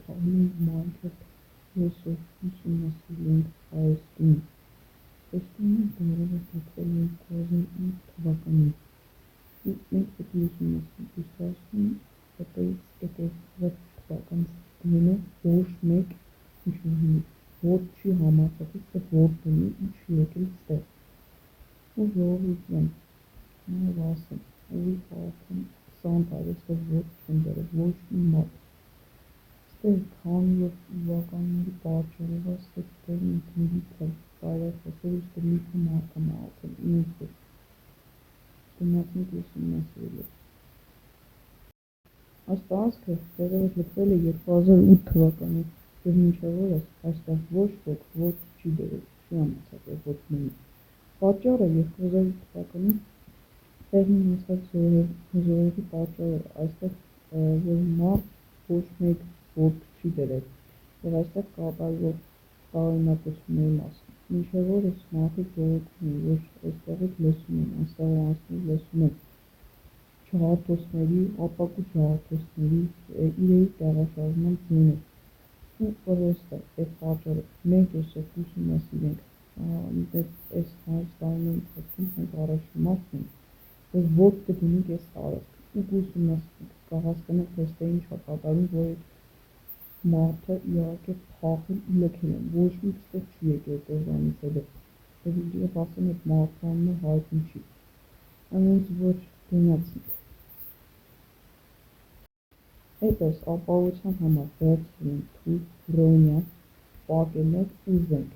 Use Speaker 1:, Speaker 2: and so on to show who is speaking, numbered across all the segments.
Speaker 1: Թաղի մայթը եսօր ուսումնասիրենք Հայաստանը։ Հայաստանը դեռևս հատվել է 2008 թվականին, ու մենք պետք է ուսումնասիրենք հետևյալ թվականից դիմենը ոչ մեկ ինչ-որ որ չի համարձակվի, թե որ դնի ու չի եկել ստեղ։ Ու ժողովուրդյան, նաև ասեմ, ուղի քաղաքում 20 տարի ստեղ ոչ չեն դրել, ոչ մի մարդ։ Ստեղ քանի որ իվականների պատճառով ստեղ տեղ ինքնիրի թել, կարելի խոսել ուստեղ լիքը մարդ է մահացել, ինձ որ գնացինք ուսումնասիրելու։ Այս տարածքը դեռևս լքվել է 2008 թվականին, և մինչև օրս այստեղ ոչ ոք ոչ չի դրել, չի համարձակվել ոչ մենի։ Պատճառը 2008 թվականին տեղի ունեցած զոհերի պատճառը այստեղ որ մարդ ոչ մեկ ոտք չի դրել, և այստեղ կատարվող տարօրինակությունների մասին։ Մինչև օրս մարդիկ բողոքում են, որ այստեղից լսում են, այստեղ անցնող լսում են ջհադոստների, ապակու ջհադոստների իրերի տեղաշարժման ձայներ, ու պրոստը այդ պատճառով մենք եսօր ուսումնասիրենք այս տարիների ընթացքում մենք առաջին մարդն ենք, որ ոտք կդնենք այս տարածքը ու կուսումնասիրենք, կհասկանանք, թե այստեղ ինչ է կատարվում, որ այդ մարդը իհարկե փախել ու լքել են, ոչ մեկ ստեղ չի եկել դրանից հետո, և ասեմ այդ մարդու անունը հայտնի չի, այնց որ գնացինք։ Էդպես ապահովության համար վերցրել ենք թույլ, բրոնյա, պակելներ ու զենք,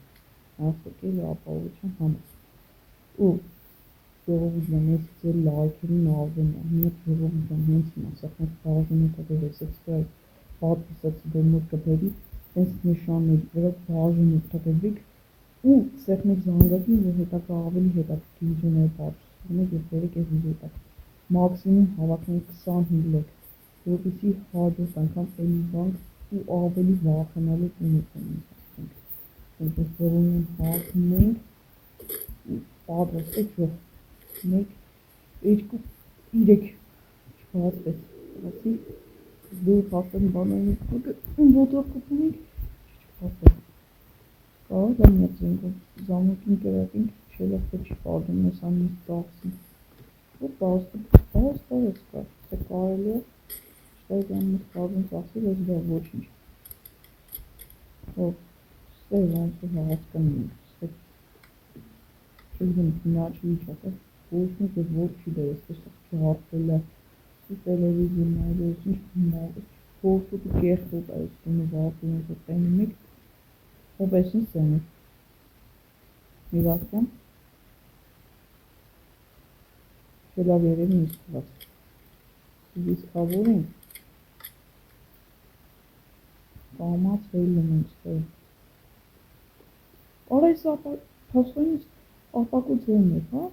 Speaker 1: նախսեկել է ապահովության համար։ Ու ժողովուրդյան, ես ձեր լայքերին աղոթում եմ, հենց ժողովուրդյան, հենց հիմա, սեղմեք բաժանը տվեք, subscribe, подписаться դեմոտ կբերի, հենց նշանների վրա բաժանը տվեք ու սեղմեք զանգակին, որ հետագա ավելի հետաքրքիր վիդեոներ պատրաստենք և բերեք այս վիդեոյը։ Մաքսիմում հավաքենք 25 լայք, որպեսզի հաջորդ անգամ էլի գանք ու ավելի վախենալու ունեցենք։ Որպես բռունին հաղթում ենք ու պատրաստեք ժող։ 1, 2, 3 չփաստեց, ասի դու հաստատ բանային ոտով կպում ենք, չփաստեց։ Կարող եմ մեծենք զամոքին կրակենք, չելախը չի պարդում ես անից ծախսին։ Ու պաստարեց կա, թե կարելի է, շտայգ անմս պարդում ծախսի, բայց դա ոչինչ։ Հով, ստեղ ոնց որ հասկանում ենք, ստեղ չգիտեմ հնաճի իչապ է, ոչ մեկ է որ չի դեր, ստեղ չհարդվել է, տելևիզոր նայրոս, ինչ մաղս, փորձոտ ու կեղտոտ է, ստունը վարդում ենք, որ տենում եք, հով ես ինչ սեն է, միվաստյան, չելավ երևի ինձ թված, վիսկավոր ենք, կամաց հելում ենք ստեղ, արա ես պասխային ապակու ձեն էր, հա,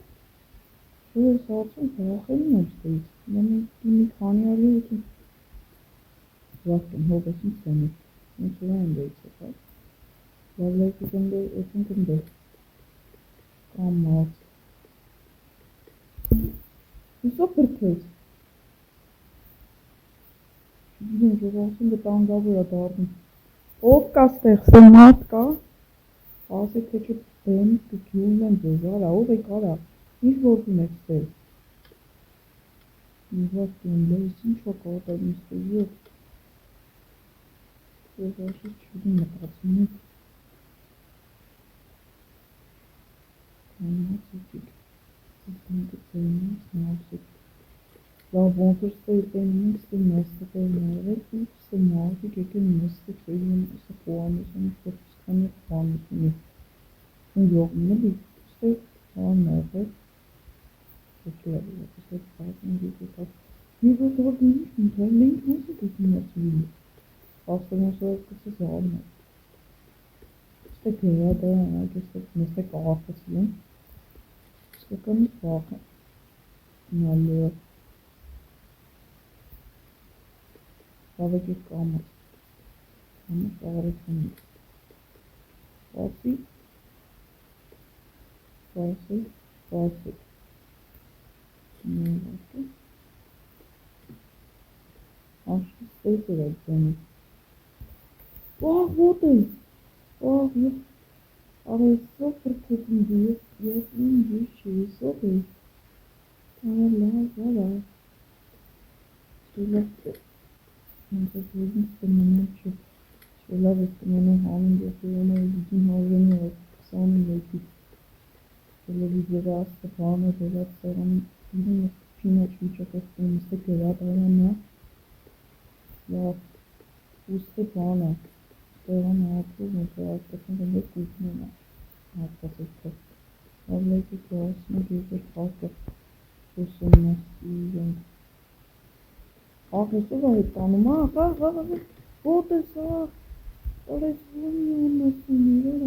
Speaker 1: որ ես հարցում վախենում եմ ստեղից, մի քանի արի ոտում, վախկեմ, հով ես ինչ սեն է, ինչ որ այն դեից է, հա, լավ լայքի կնդեր, կամաց, Հուսո պրթեց, չգիտեմ ժողասում վտանգավոր է դարդում, ով կա ստեղ, սը մարդ կա, ասեք թե չէ բեմ կգյուլն եմ ձեզ, արա, ով եք արա, ինչ որվում եք ստեղ, միվաստյան, լեզ ինչ է կատարում ստեղ, յոք, ես աշիս չգիտեմ մտացում եք, կամաց եկեք, զինքը ձայնից նավսեք, լավ ոնց որ ստեղ տենում ենք, ստեղ մեստեղ էր նայրեք ու ստեղ մարդիկ եկել մեստեղ սերում ստեղ խոհանություն, ինչ-որ սկանի խոհանություն է, ու յողմին էլի, ստեղ հան նայրեք, եկել է որ ստեղ պարդում եկետակ, մի որ դինիշ միտար, լենք նոս է կուտին ասուլի, պաստորնոսորով կսես հալն է, ստեղ գերադարան անակ ստեղ մեստեղ կաղարդացել են, սկականից վախ է, նալեով, լավ եկեք կամաց, կամաց աղարեցան ենք, սպասի, սպասեք, նույնվարկը, աշկի ստեղ էր այդ ձենը, Ах, вот он. Ах, я... Arası fırtın diye yapınca şey soruyor. Hala. Şöyle Antalya'nın şeyler üstüne halinde yapıyorum. Bizim havlanıyor. Sonra belki şöyle videoda hasta falan ödeler. Sonra bizim pinot çok üstümüzde görer. Ama ya usta falan. Sonra ne yapıyor? Mesela arkasında ne kuyruğuna. Arkasında. Oradaki doğasına bir farklı kusurlar. Arkası var tanım. Bak. Burada sağ. Orası olmasın diyor.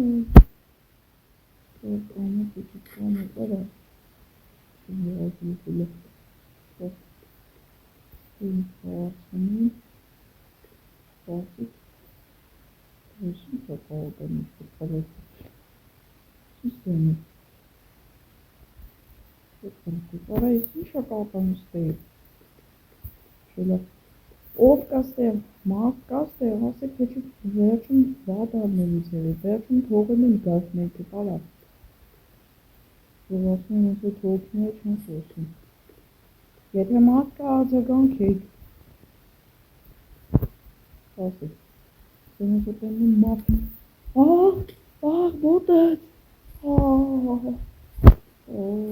Speaker 1: Ama küçük olmadı da. Şimdi acı bile. Çok iyi doğasının basit. Resim çok olduğunu ifade sistemi. Orayı çok olduğunu değil. Şöyle Ով կաստեղ, մարդ կաստեղ, ասե փեչի վերջում վադարներից է, վերջում թողել են գազնեկը կարա, որ ասում են ասե թողքները չեն խոսում, եթե մարդ կա արձագանք եք, ասե, սենս ուտենում մարդ, ոտեց,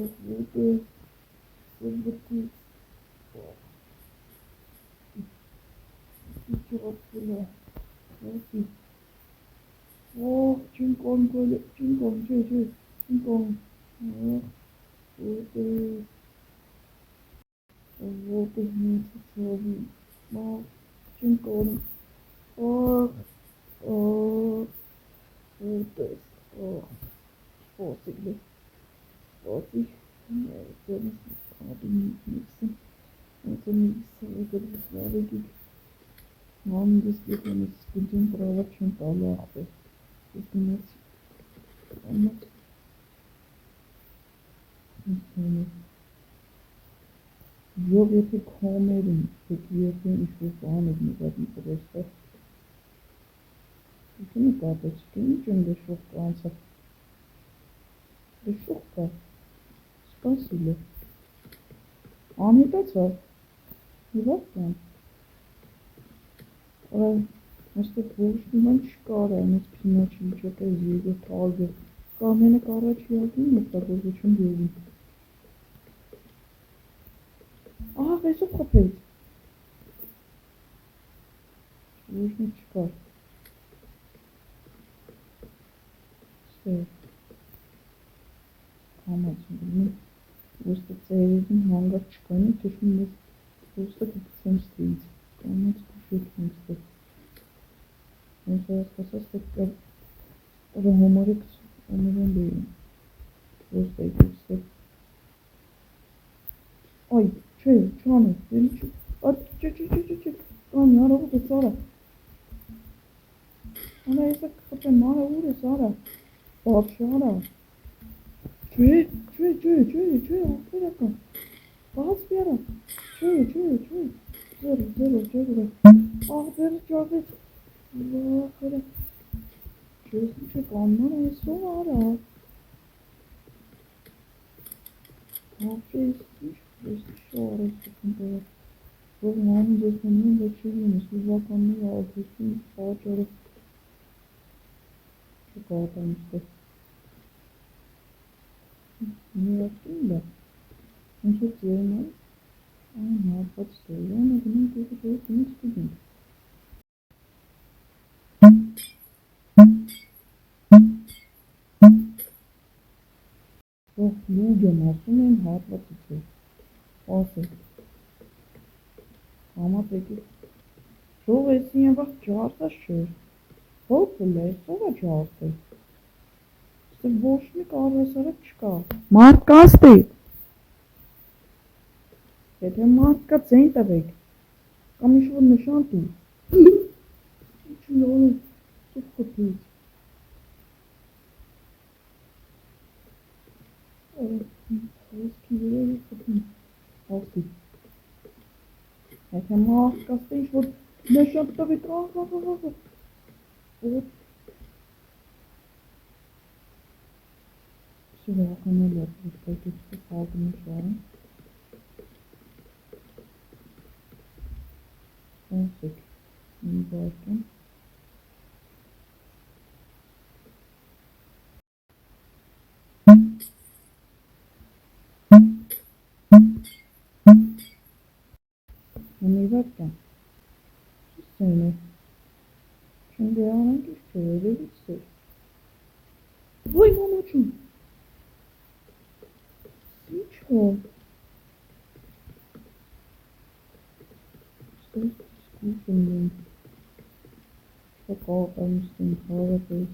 Speaker 1: ոտեց, սրբտից, իչորացել է, ասի, չինկոն, չինկոն, ոտեց նիցը ծովի, չինկոն, ոտեց, խոսիլը, խոսի, սենս ադի նիքսն, это не слаги. Мам, действительно, мы скудим права чем талахты. Изгнать. Yok եթե քոմերին, թեկիեթին ինչ-որ բան եք նկատի պրոստը։ Ինչ նկատեցիք, ինչ եմ դեշող կա անցավ։ Դեշող կա, սպասիլ է։ Անհետացավ, հիվատ կան։ Այստեղ ոչ մի բան չկար, այնպես փինաչի վիճակ է զիգը թալգը։ Կամենը կարաչի ակին օգտագործություն դերին։ Ահ, այսով խփեց։ Ոչ մի չկար։ Ստեղ։ Համացում գնում։ Ոստը ծերերին հանգար չկանի, թշում ես ոստը կգցեմ ստից։ Կամաց կուշեցում ստեղ։ Ոնց հասկասա ստեղ կար հոմորիկ ամերան բերին։ Ոստը եկել ստեղ։ Ay, çane, beni Lan yara bu da Sara. Ana esa kapı mara uğra Sara. Babşara. Çö, bir dakika. Bas bir ara. Çö. Zero. Ah beni çabuk. Allah böyle. Çözüm çok anlar esa ara. Aferin. Şöyle sıkıntı yok. Bu manın desmanını geçirmiyoruz. Bir bakanlığı altısın ağaçları. Çok ağaçtan işte. Ne yaptım da? Ben çok sevmem. Ama ne yapmak istiyorum? Ama bunun gibi doğrusunu istedim. Çok lügen olsun en harpat için. Olsun. Ama peki. Çok eskiye bak çağırsa şu. Hopefully, sonra çağırdı. İşte boşluk arasarıp çıkar. Mark değil. Եթե մարդկա ձեն տվեք, կամ ինչ-որ նշան տու, ինչ-որ ծուխ խտույց, խոսքի վերևի խտույց, հաղթի, եթե մարդկա ինչ-որ նշան տվեք, What? Շվախանել է պրոստակիցը սաղմի շարին, ասեք, մի բարկեն, մի բարկեն, չիսեն է, չնդե անանք իշ չէ, երևից էր, ոյ մանոչում, Իչո, ստոս սկուշն են, շակաղանստին հարապես,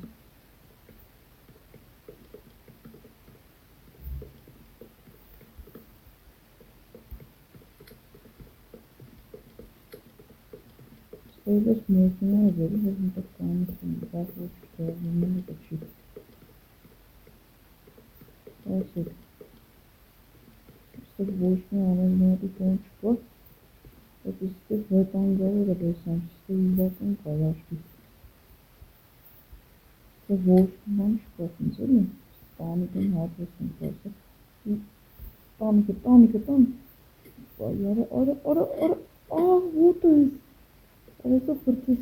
Speaker 1: ստոյլես մերսինա է վերի, որ մտակ կանստին, բախ ոչ կերվիմեն է կչի, ասեք, ստոք ոչ մի ամենմատի կոն չկա, Այդ իստեղ վետանգավոր է բեսան, չստեղ իվական կարաշկի, ստեղ ոչ ման չկա, ինձ էլ են, տանիքն հատվես են կասը, տանիքը, արա, what is, արեսա պրծես,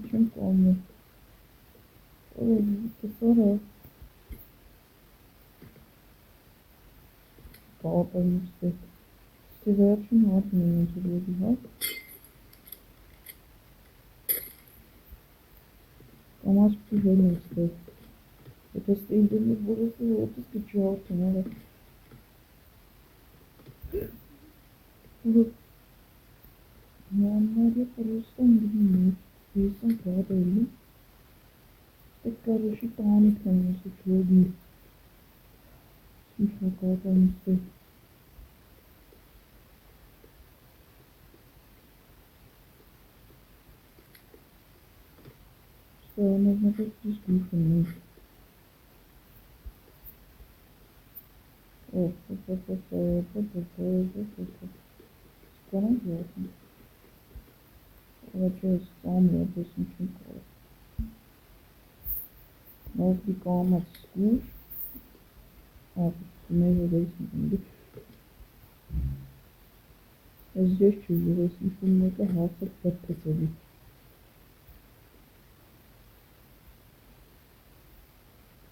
Speaker 1: չեմ կանում է, տեսարա, բաղապային ստեղ, ստեղ վերջին հատն են ինձ լոդի, հա, կամաց պտի հել են ստեղ, եթե ստեղ ինտերնետ որոս է, ոտս կչի հատն, արա, Մաննարյա պրոստը անգլին է, բեսան կադելի, ստեղ կարոշի տանիքն են ոսը չոդի, Շակաղան ստեղ, ստեղ անազնապետ պրիս գուշն են, Սկանանք յասն, Առաջայս ծամր է, բեսն չեմ կարող, Նովդի կամած սկուշ, մեր հորերից նգնդի, Ես ջես չուժ, ես իպում մեկը հասակ պրտեցելի,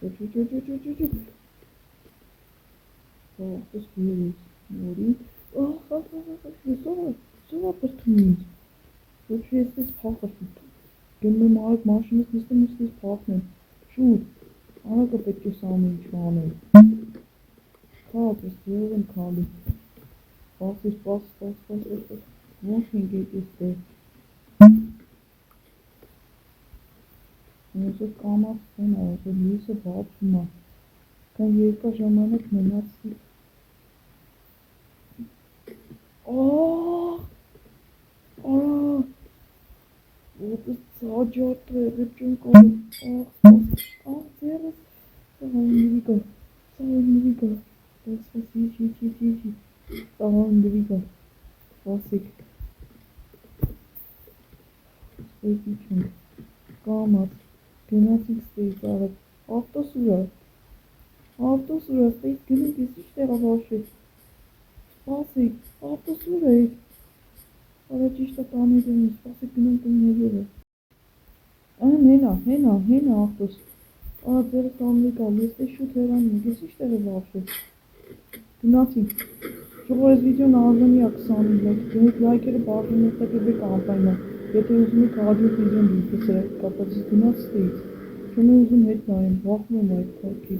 Speaker 1: Ճոճ, Աղտս գիրիս, նորի, Սովա պրտում ինձ, Ոչ ես ես փախր, գնում եմ արդ մաշինս նստեմ ու ստես փախնեմ, շուտ, Անակը պետք է սամը ինչ անել, Կապ, ես դրով եմ կալի, Սպաս, ոնք ենք ետ ես դեր, Ոսով կամած տեն ոսով լույսը բացում է, Կան երկա ժամանակ մնացի, Արա, ոտս ծաջատ է, պետ չեմ կարող, ձերս, Սաղային դվիգա, Սաղային դվիգա, Սասիկ, Ստեյքի չունք, կամած, գնացինք ստեյք արդ, ավտոսուրա, ստեյք գնենք ես ինչ տեղա վաշեք, Սպասիկ, ավտոսուրա եք, Արա ճիշտ է տանել եմ, սպասիկ գնանք տններերը, հենա ավտոս, ձերը տանլի կալ, ես տե շուտ հերանում, ես ինչ տեղ է վաշեք, գնացինք, Ժողոր ես վիդեոն արժանի է 20 լայք, դուհեք լայքերը բարձրն եղտակ է բեք անպայնա, եթե ուզում եք հաջորդ վիդեոն դուրկս է, կապացից գնաց ստեյց, չեմ է ուզում հետ նայեմ, վախում եմ այդ կարգի,